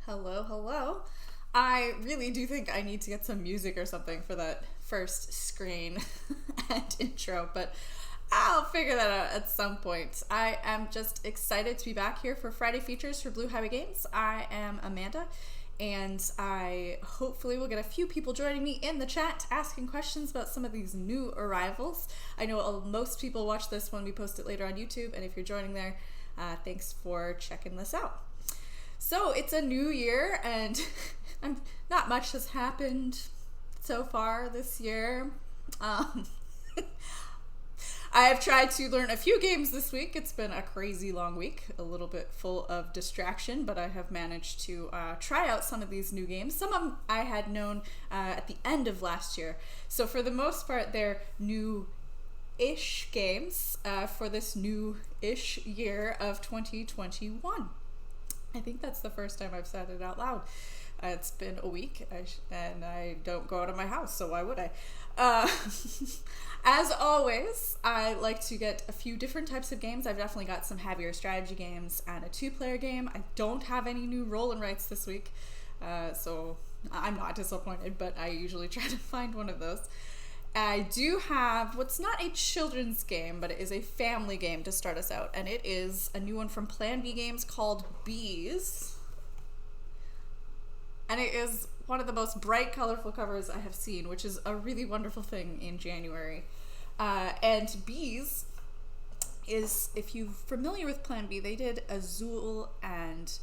Hello, hello. I really do think I need to get some music or something for that first screen and intro, but I'll figure that out at some point. I am just excited to be back here for Friday Features for Blue Highway Games. I am Amanda, and I hopefully will get a few people joining me in the chat asking questions about some of these new arrivals. I know most people watch this when we post it later on YouTube, and if you're joining there, thanks for checking this out. So it's a new year, and not much has happened so far this year. I have tried to learn a few games this week. It's been a crazy long week, a little bit full of distraction, but I have managed to try out some of these new games. Some of them I had known at the end of last year. So for the most part, they're new-ish games for this new-ish year of 2021. I think that's the first time I've said it out loud. It's been a week, and I don't go out of my house, so why would I? As always, I like to get a few different types of games. I've definitely got some heavier strategy games and a two-player game. I don't have any new roll and writes this week, so I'm not disappointed, but I usually try to find one of those. I do have what's not a children's game, but it is a family game to start us out, and it is a new one from Plan B Games called Bees. And it is one of the most bright, colorful covers I have seen, which is a really wonderful thing in January. And Bees is, if you're familiar with Plan B, they did Azul and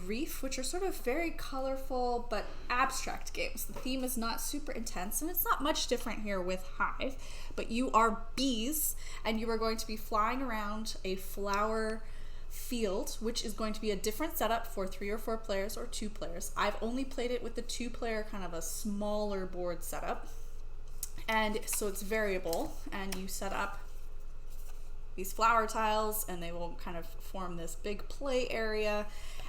Reef, which are sort of very colorful but abstract games. The theme is not super intense, and it's not much different here with Hive, but you are bees, and you are going to be flying around a flower field, which is going to be a different setup for 3 or 4 players or 2 players. I've only played it with the 2-player, kind of a smaller board setup, and so it's variable, and you set up these flower tiles, and they will kind of form this big play area.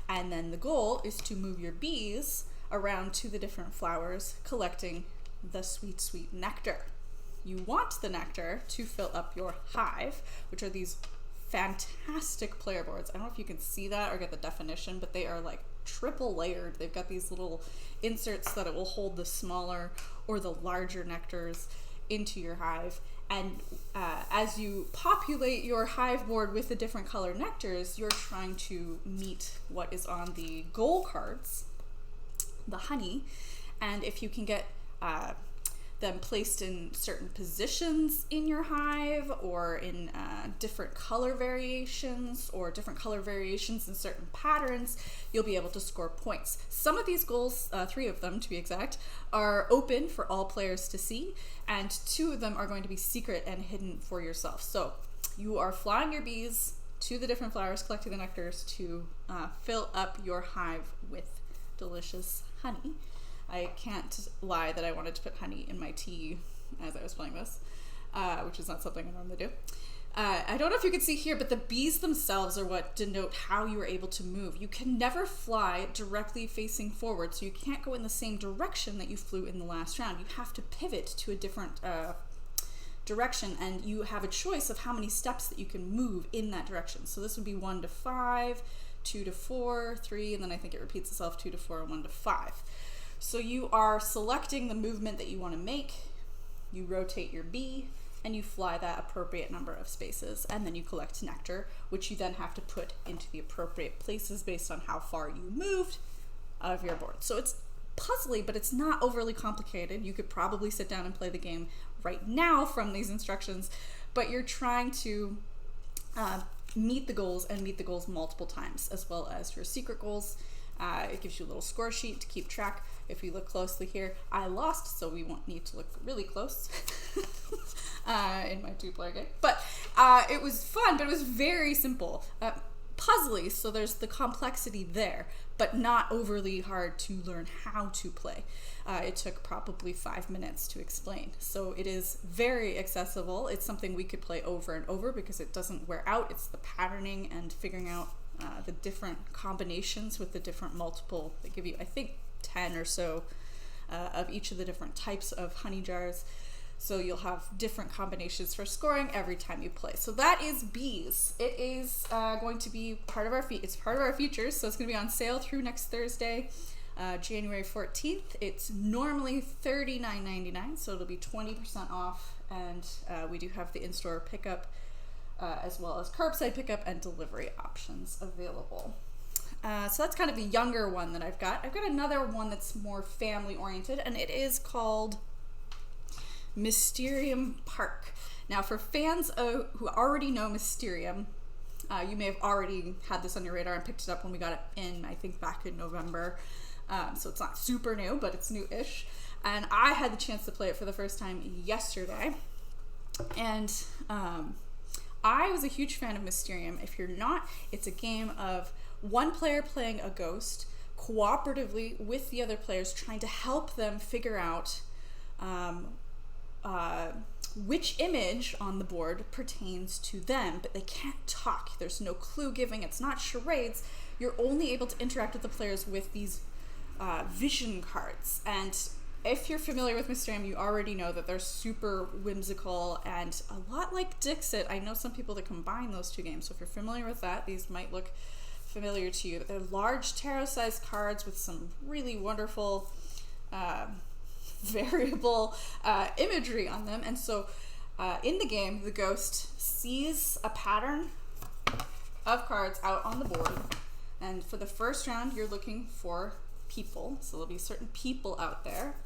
And then the goal is to move your bees around to the different flowers, collecting the sweet, sweet nectar. You want the nectar to fill up your hive, which are these fantastic player boards. I don't know if you can see that or get the definition, but they are like triple layered. They've got these little inserts that it will hold the smaller or the larger nectars into your hive. And as you populate your hive board with the different color nectars, you're trying to meet what is on the goal cards, the honey. And if you can get them placed in certain positions in your hive, or in different color variations, or different color variations in certain patterns, you'll be able to score points. Some of these goals, 3 of them to be exact, are open for all players to see, and 2 of them are going to be secret and hidden for yourself. So you are flying your bees to the different flowers, collecting the nectars to fill up your hive with delicious honey. I can't lie that I wanted to put honey in my tea as I was playing this, which is not something I normally do. I don't know if you can see here, but the bees themselves are what denote how you are able to move. You can never fly directly facing forward, so you can't go in the same direction that you flew in the last round. You have to pivot to a different direction, and you have a choice of how many steps that you can move in that direction. So this would be 1 to 5, 2 to 4, 3, and then I think it repeats itself 2 to 4, and 1 to 5. So you are selecting the movement that you want to make, you rotate your bee, and you fly that appropriate number of spaces, and then you collect nectar, which you then have to put into the appropriate places based on how far you moved of your board. So it's puzzly, but it's not overly complicated. You could probably sit down and play the game right now from these instructions, but you're trying to meet the goals, and meet the goals multiple times, as well as your secret goals. It gives you a little score sheet to keep track. If you look closely here, I lost, so we won't need to look really close in my 2-player game. But it was fun, but it was very simple. Puzzly, so there's the complexity there, but not overly hard to learn how to play. It took probably 5 minutes to explain. So it is very accessible. It's something we could play over and over because it doesn't wear out. It's the patterning and figuring out the different combinations with the different multiple. They give you, I think, 10 or so of each of the different types of honey jars. So you'll have different combinations for scoring every time you play. So that is Bees. It is going to be part of our it's part of our features. So it's going to be on sale through next Thursday, January 14th. It's normally $39.99, so it'll be 20% off. And we do have the in-store pickup as well as curbside pickup and delivery options available. So that's kind of the younger one that I've got. I've got another one that's more family oriented, and it is called Mysterium Park. Now, for fans who already know Mysterium, you may have already had this on your radar and picked it up when we got it in, I think, back in November. So it's not super new, but it's new-ish. And I had the chance to play it for the first time yesterday. And I was a huge fan of Mysterium. If you're not, it's a game of one player playing a ghost cooperatively with the other players, trying to help them figure out which image on the board pertains to them, but they can't talk. There's no clue giving. It's not charades. You're only able to interact with the players with these vision cards. And if you're familiar with Mysterium, you already know that they're super whimsical and a lot like Dixit. I know some people that combine those two games, so if you're familiar with that, these might look familiar to you. They're large tarot-sized cards with some really wonderful variable imagery on them. And so in the game, the ghost sees a pattern of cards out on the board. And for the first round, you're looking for people. So there'll be certain people out there.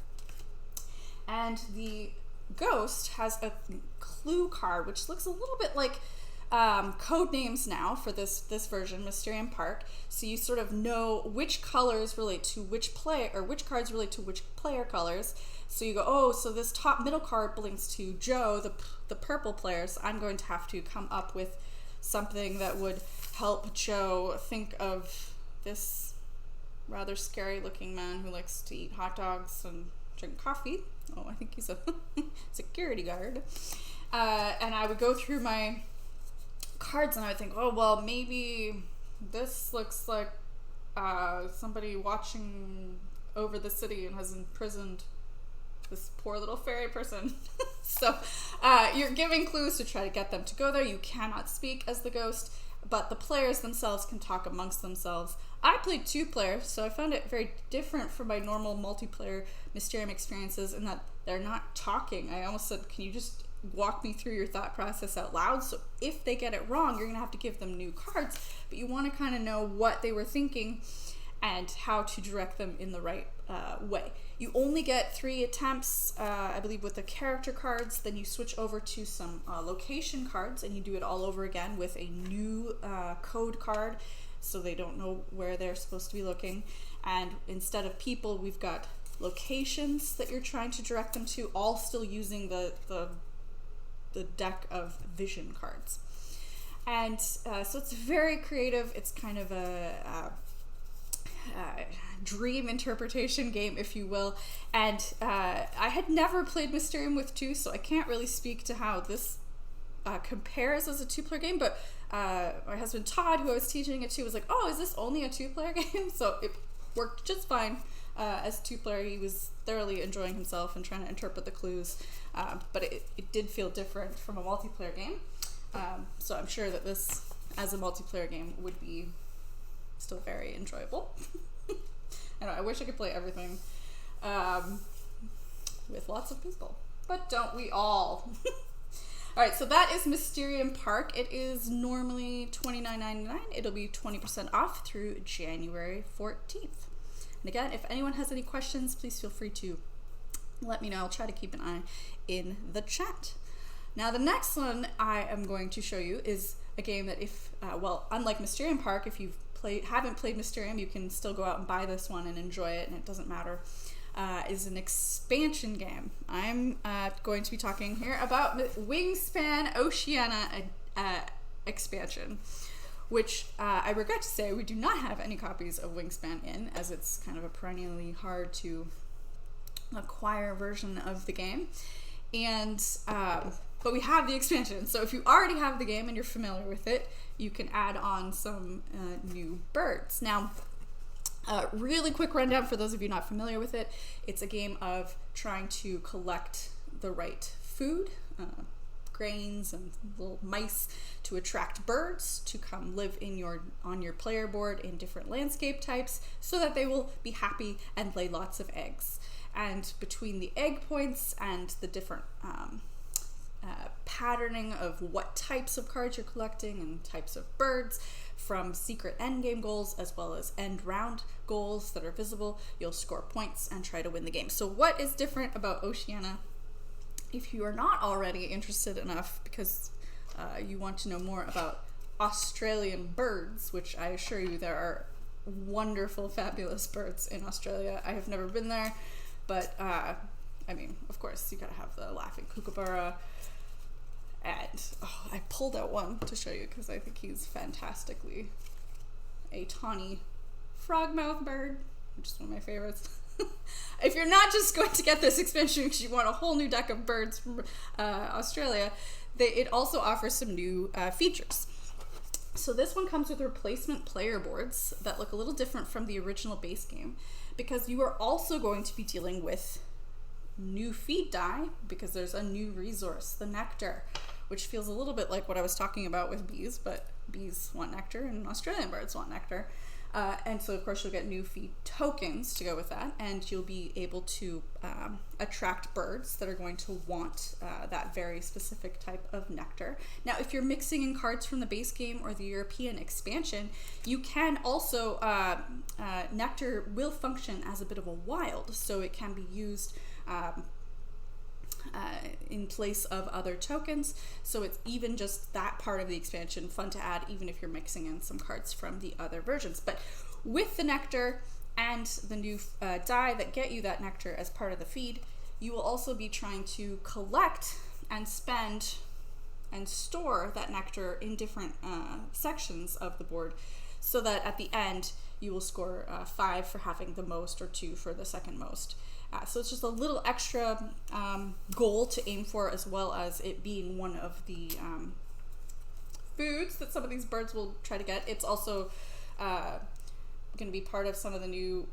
And the ghost has a clue card, which looks a little bit like code names now for this version, Mysterium Park. So you sort of know which colors relate to which player, or which cards relate to which player colors. So you go, oh, so this top middle card belongs to Joe, the purple player. So I'm going to have to come up with something that would help Joe think of this rather scary looking man who likes to eat hot dogs and drink coffee. Oh, I think he's a security guard. And I would go through my cards and I would think, oh, well, maybe this looks like somebody watching over the city and has imprisoned this poor little fairy person. So you're giving clues to try to get them to go there. You cannot speak as the ghost, but the players themselves can talk amongst themselves. I played 2 players, so I found it very different from my normal multiplayer Mysterium experiences in that they're not talking. I almost said, can you just walk me through your thought process out loud? So if they get it wrong, you're gonna have to give them new cards, but you want to kind of know what they were thinking and how to direct them in the right way. You only get 3 attempts, I believe, with the character cards. Then you switch over to some location cards and you do it all over again with a new code card, so they don't know where they're supposed to be looking. And instead of people, we've got locations that you're trying to direct them to, all still using the deck of vision cards. And so it's very creative. It's kind of a dream interpretation game, if you will. And I had never played Mysterium with 2, so I can't really speak to how this compares as a 2-player game, but my husband Todd, who I was teaching it to, was like, oh, is this only a 2-player game? So it worked just fine as a 2-player. He was thoroughly enjoying himself and trying to interpret the clues, but it did feel different from a multiplayer game. So I'm sure that this, as a multiplayer game, would be still very enjoyable. I wish I could play everything with lots of people, but don't we all? All right, so that is Mysterium Park. It is normally $29.99. It'll be 20% off through January 14th. And again, if anyone has any questions, please feel free to let me know. I'll try to keep an eye in the chat. Now, the next one I am going to show you is a game that unlike Mysterium Park, if you haven't played Mysterium, you can still go out and buy this one and enjoy it, and it doesn't matter. Is an expansion game. I'm going to be talking here about the Wingspan Oceania expansion, which I regret to say we do not have any copies of Wingspan in, as it's kind of a perennially hard to acquire version of the game. And but we have the expansion, so if you already have the game and you're familiar with it, you can add on some new birds. Now, really quick rundown for those of you not familiar with it. It's a game of trying to collect the right food, grains and little mice to attract birds to come live on your player board in different landscape types so that they will be happy and lay lots of eggs. And between the egg points and the different patterning of what types of cards you're collecting and types of birds, from secret endgame goals as well as end round goals that are visible, you'll score points and try to win the game. So what is different about Oceania? If you are not already interested enough because you want to know more about Australian birds, which I assure you there are wonderful, fabulous birds in Australia. I have never been there, but I mean, of course, you gotta have the laughing kookaburra. And I pulled out one to show you because I think he's fantastically a tawny frogmouth bird, which is one of my favorites. If you're not just going to get this expansion because you want a whole new deck of birds from Australia, it also offers some new features. So this one comes with replacement player boards that look a little different from the original base game, because you are also going to be dealing with new feed die because there's a new resource, the nectar, which feels a little bit like what I was talking about with bees, but bees want nectar and Australian birds want nectar. And so of course you'll get new feed tokens to go with that, and you'll be able to attract birds that are going to want that very specific type of nectar. Now if you're mixing in cards from the base game or the European expansion, you can also, nectar will function as a bit of a wild, so it can be used in place of other tokens, so it's even just that part of the expansion fun to add, even if you're mixing in some cards from the other versions. But with the nectar and the new die that get you that nectar as part of the feed, you will also be trying to collect and spend and store that nectar in different sections of the board, so that at the end you will score 5 for having the most or 2 for the second most. So it's just a little extra goal to aim for, as well as it being one of the foods that some of these birds will try to get. It's also going to be part of some of the new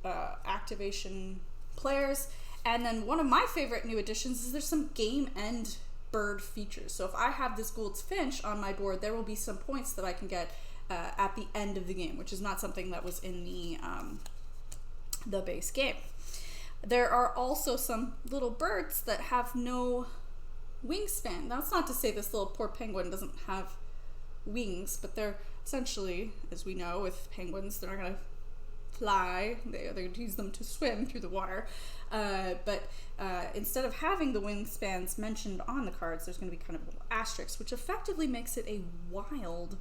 activation players. And then one of my favorite new additions is there's some game end bird features. So if I have this Gould's Finch on my board, there will be some points that I can get at the end of the game, which is not something that was in the base game. There are also some little birds that have no wingspan. Now, it's not to say this little poor penguin doesn't have wings, but they're essentially, as we know with penguins, they're not going to fly. They're going to use them to swim through the water. But instead of having the wingspans mentioned on the cards, there's going to be kind of a little asterisk, which effectively makes it a wild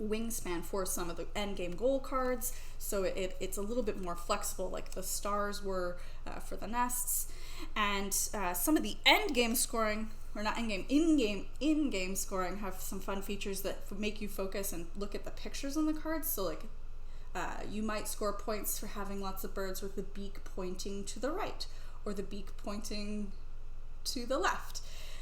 wingspan for some of the endgame goal cards, so it's a little bit more flexible, like the stars were for the nests. And some of the endgame scoring, or not endgame, in-game scoring, have some fun features that make you focus and look at the pictures on the cards. So like you might score points for having lots of birds with the beak pointing to the right or the beak pointing to the left.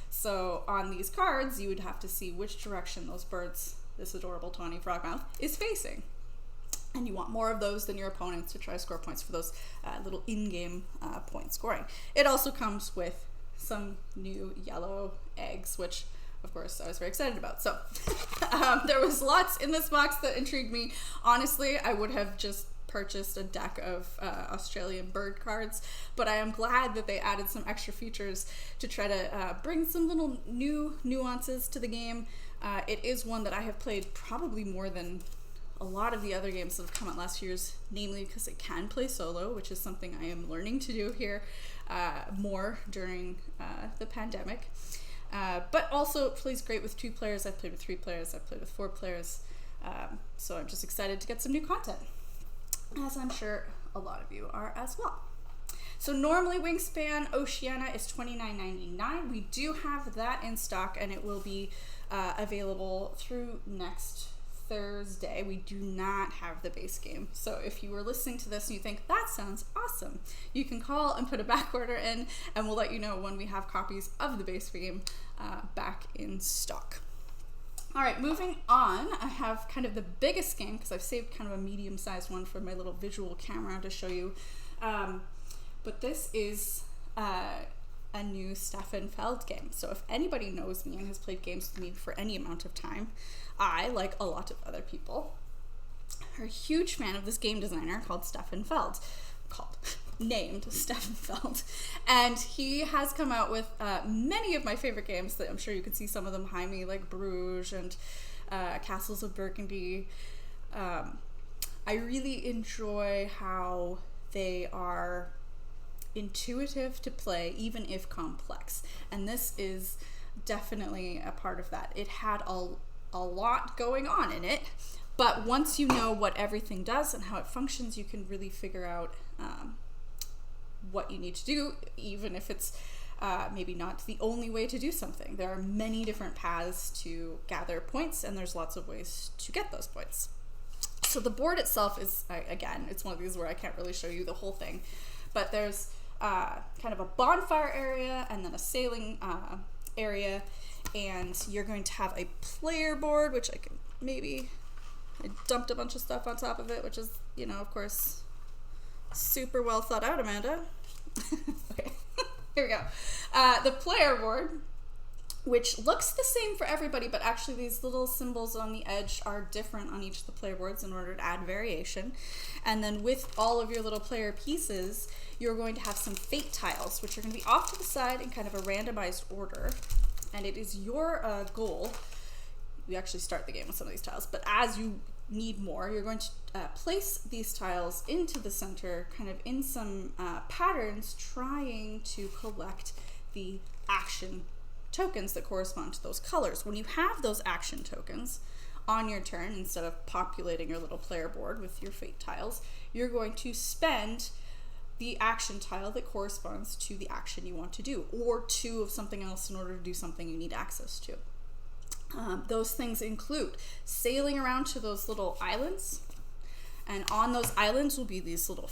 So on these cards you would have to see which direction those birds, this adorable tawny frogmouth, is facing. And you want more of those than your opponents to try to score points for those little in-game point scoring. It also comes with some new yellow eggs, which of course I was very excited about. So there was lots in this box that intrigued me. Honestly, I would have just purchased a deck of Australian bird cards, but I am glad that they added some extra features to try to bring some little new nuances to the game. It is one that I have played probably more than a lot of the other games that have come out last year's, namely because it can play solo, which is something I am learning to do here more during the pandemic. But also it plays great with 2 players. I've played with 3 players. I've played with 4 players. So I'm just excited to get some new content, as I'm sure a lot of you are as well. So normally Wingspan Oceania is $29.99. We do have that in stock, and it will be available through next Thursday. We do not have the base game. So if you were listening to this and you think, that sounds awesome, you can call and put a back order in, and we'll let you know when we have copies of the base game back in stock. All right, moving on, I have kind of the biggest game, because I've saved kind of a medium-sized one for my little visual camera to show you. But this is a new Stefan Feld game. So if anybody knows me and has played games with me for any amount of time, I, like a lot of other people, are a huge fan of this game designer called Stefan Feld. Named Stefan Feld. And he has come out with many of my favorite games that I'm sure you can see some of them behind me, like Bruges and Castles of Burgundy. I really enjoy how they are intuitive to play, even if complex. And this is definitely a part of that. It had a lot going on in it, but once you know what everything does and how it functions, you can really figure out what you need to do, even if it's maybe not the only way to do something. There are many different paths to gather points, and there's lots of ways to get those points. So the board itself is, again, it's one of these where I can't really show you the whole thing, but there's kind of a bonfire area and then a sailing area, and you're going to have a player board, which I dumped a bunch of stuff on top of it, which is, of course, super well thought out, Amanda. Okay, here we go. The player board, which looks the same for everybody, but actually these little symbols on the edge are different on each of the player boards in order to add variation. And then with all of your little player pieces, you're going to have some fate tiles, which are going to be off to the side in kind of a randomized order. And it is your goal. We actually start the game with some of these tiles, but as you need more, you're going to place these tiles into the center, kind of in some patterns, trying to collect the action tokens that correspond to those colors. When you have those action tokens on your turn, instead of populating your little player board with your fate tiles, you're going to spend the action tile that corresponds to the action you want to do, or two of something else in order to do something you need access to. Those things include sailing around to those little islands, and on those islands will be these little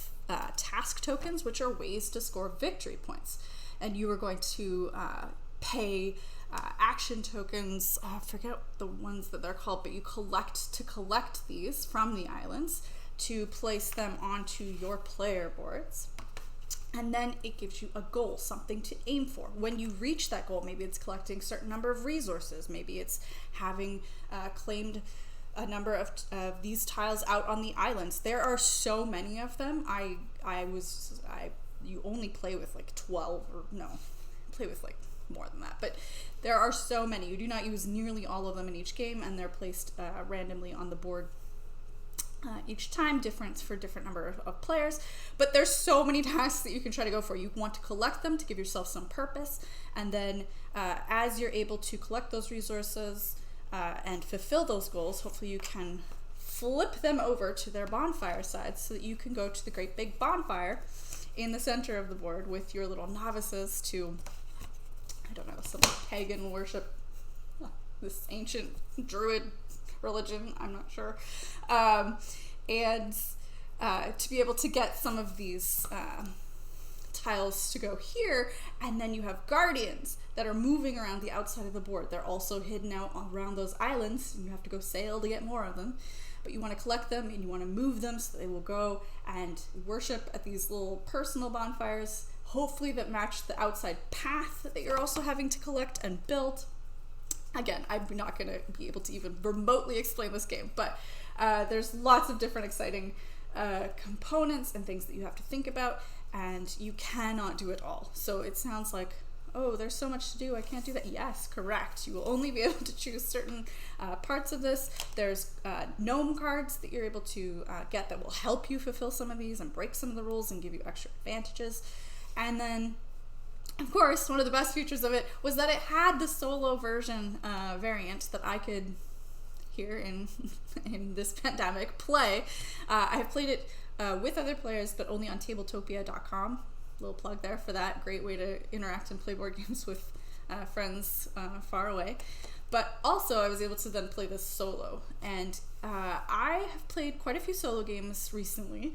task tokens, which are ways to score victory points. And you are going to pay action tokens, I forget the ones that they're called, but you collect these from the islands to place them onto your player boards. And then it gives you a goal, something to aim for. When you reach that goal, maybe it's collecting a certain number of resources, maybe it's having claimed a number of these tiles out on the islands. There are so many of them. You only play with like 12, or no, play with like more than that, but there are so many. You do not use nearly all of them in each game, and they're placed randomly on the board each time, different for different number of players. But there's so many tasks that you can try to go for. You want to collect them to give yourself some purpose, and then as you're able to collect those resources and fulfill those goals, hopefully you can flip them over to their bonfire side so that you can go to the great big bonfire in the center of the board with your little novices to, I don't know, some pagan worship, this ancient druid religion, I'm not sure, and to be able to get some of these tiles to go here. And then you have guardians that are moving around the outside of the board. They're also hidden out around those islands, and you have to go sail to get more of them, but you want to collect them and you want to move them so they will go and worship at these little personal bonfires, hopefully that match the outside path that you're also having to collect and build. Again, I'm not going to be able to even remotely explain this game, but there's lots of different exciting components and things that you have to think about, and you cannot do it all. So it sounds like, oh, there's so much to do, I can't do that. Yes, correct. You will only be able to choose certain parts of this. There's gnome cards that you're able to get that will help you fulfill some of these and break some of the rules and give you extra advantages. And then, of course, one of the best features of it was that it had the solo version variant that I could, here in this pandemic, play. I have played it with other players, but only on tabletopia.com. Little plug there for that. Great way to interact and play board games with friends far away. But also I was able to then play this solo. And I have played quite a few solo games recently,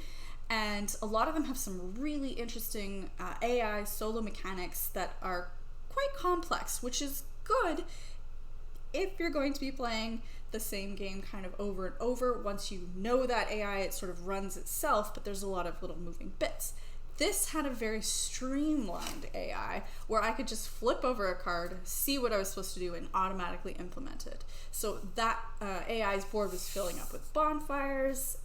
and a lot of them have some really interesting AI solo mechanics that are quite complex, which is good if you're going to be playing the same game kind of over and over. Once you know that AI, it sort of runs itself, but there's a lot of little moving bits. This had a very streamlined AI where I could just flip over a card, see what I was supposed to do, and automatically implement it. So that AI's board was filling up with bonfires,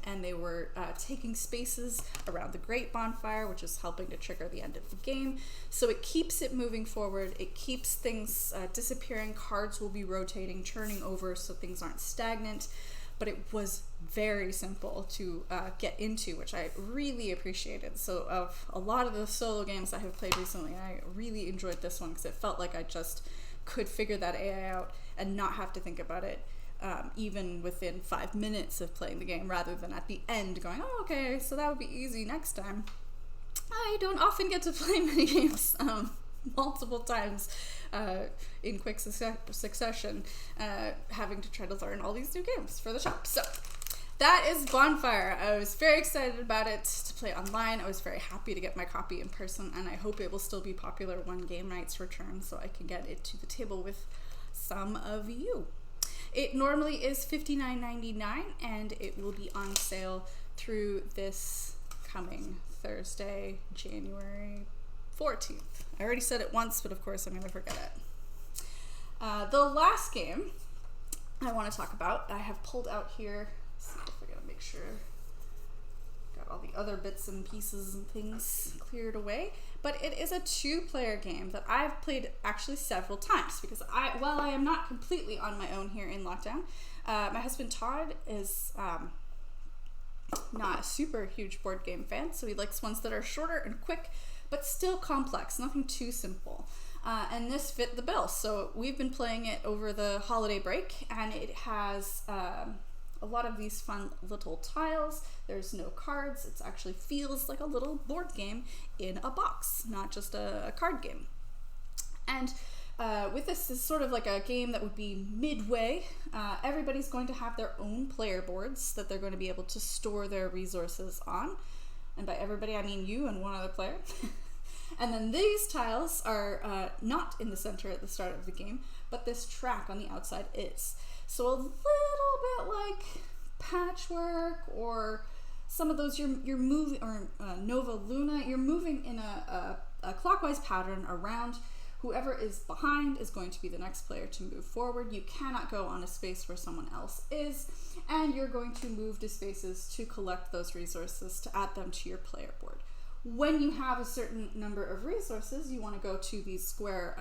and they were taking spaces around the Great Bonfire, which is helping to trigger the end of the game. So it keeps it moving forward. It keeps things disappearing. Cards will be rotating, turning over, so things aren't stagnant. But it was very simple to get into, which I really appreciated. So of a lot of the solo games I have played recently, I really enjoyed this one because it felt like I just could figure that AI out and not have to think about it even within 5 minutes of playing the game, rather than at the end going, oh, okay, so that would be easy next time. I don't often get to play many games multiple times in quick succession, having to try to learn all these new games for the shop. So that is Bonfire. I was very excited about it to play online. I was very happy to get my copy in person, and I hope it will still be popular when game nights return so I can get it to the table with some of you. It normally is $59.99, and it will be on sale through this coming Thursday, January 14th. I already said it once, but of course I'm going to forget it. The last game I want to talk about, I have pulled out here. Let's see if I gotta make sure got all the other bits and pieces and things cleared away. But it is a 2-player game that I've played actually several times because while I am not completely on my own here in lockdown, my husband Todd is not a super huge board game fan, so he likes ones that are shorter and quick, but still complex, nothing too simple. And this fit the bill. So we've been playing it over the holiday break, and it has a lot of these fun little tiles. There's no cards. It actually feels like a little board game in a box, not just a card game. And with this is sort of like a game that would be midway. Everybody's going to have their own player boards that they're going to be able to store their resources on. And by everybody, I mean you and one other player. And then these tiles are not in the center at the start of the game, but this track on the outside is. So a little bit like Patchwork or some of those you're moving, or Nova Luna, you're moving in a clockwise pattern around. Whoever is behind is going to be the next player to move forward. You cannot go on a space where someone else is, and you're going to move to spaces to collect those resources to add them to your player board. When you have a certain number of resources, you want to go to these square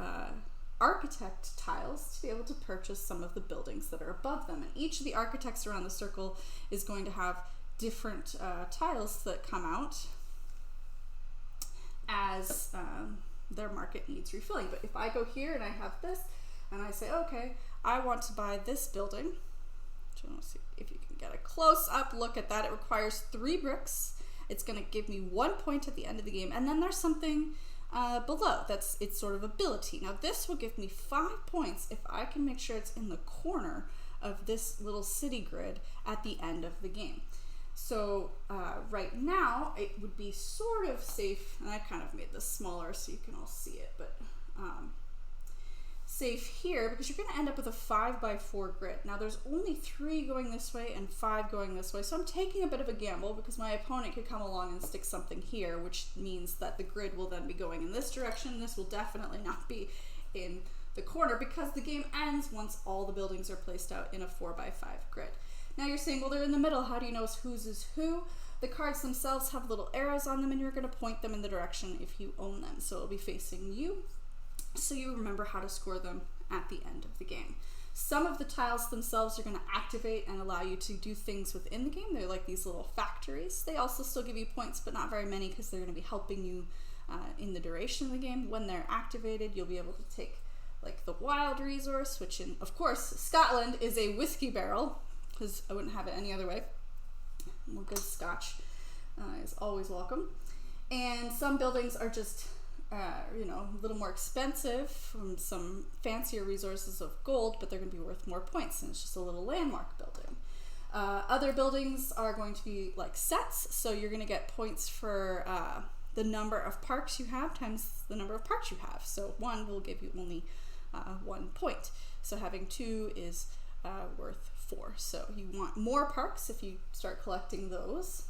architect tiles to be able to purchase some of the buildings that are above them. And each of the architects around the circle is going to have different tiles that come out as their market needs refilling. But if I go here and I have this, and I say, okay, I want to buy this building. So let's see if you can get a close-up look at that. It requires 3 bricks. It's going to give me 1 point at the end of the game, and then there's something below. It's sort of ability. Now this will give me 5 points if I can make sure it's in the corner of this little city grid at the end of the game. So right now it would be sort of safe, and I kind of made this smaller so you can all see it, but safe here because you're going to end up with a 5x4 grid. Now there's only 3 going this way and 5 going this way, so I'm taking a bit of a gamble because my opponent could come along and stick something here, which means that the grid will then be going in this direction. This will definitely not be in the corner because the game ends once all the buildings are placed out in a 4x5 grid. Now you're saying, well, they're in the middle. How do you know whose is who? The cards themselves have little arrows on them, and you're going to point them in the direction if you own them. So it'll be facing you, so you remember how to score them at the end of the game. Some of the tiles themselves are going to activate and allow you to do things within the game. They're like these little factories. They also still give you points, but not very many because they're going to be helping you in the duration of the game. When they're activated, you'll be able to take like the wild resource, which in, of course, Scotland is a whiskey barrel, because I wouldn't have it any other way. Well, good scotch is always welcome. And some buildings are just, a little more expensive from some fancier resources of gold, but they're going to be worth more points, and it's just a little landmark building. Other buildings are going to be like sets, so you're going to get points for the number of parks you have times the number of parks you have. So 1 will give you only 1 point. So having 2 is worth 4. So you want more parks if you start collecting those.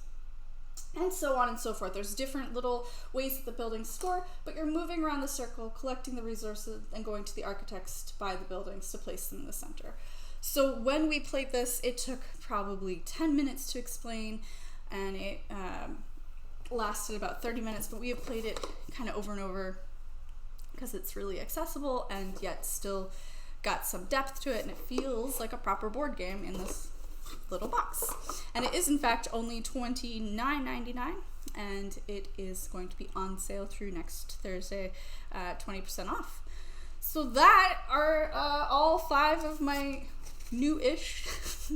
and so on and so forth. There's different little ways that the buildings store, but you're moving around the circle, collecting the resources, and going to the architects to buy the buildings to place them in the center. So when we played this, it took probably 10 minutes to explain, and it lasted about 30 minutes, but we have played it kind of over and over because it's really accessible and yet still got some depth to it, and it feels like a proper board game in this little box. And it is in fact only $29.99, and it is going to be on sale through next Thursday, 20% off. So that are all 5 of my new-ish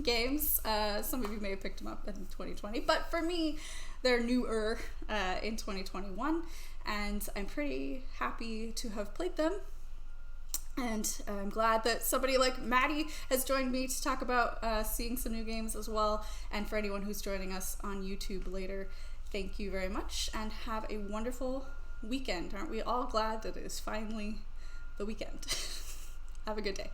games. Some of you may have picked them up in 2020, but for me, they're newer in 2021, and I'm pretty happy to have played them. And I'm glad that somebody like Maddie has joined me to talk about seeing some new games as well. And for anyone who's joining us on YouTube later, thank you very much, and have a wonderful weekend. Aren't we all glad that it is finally the weekend? Have a good day.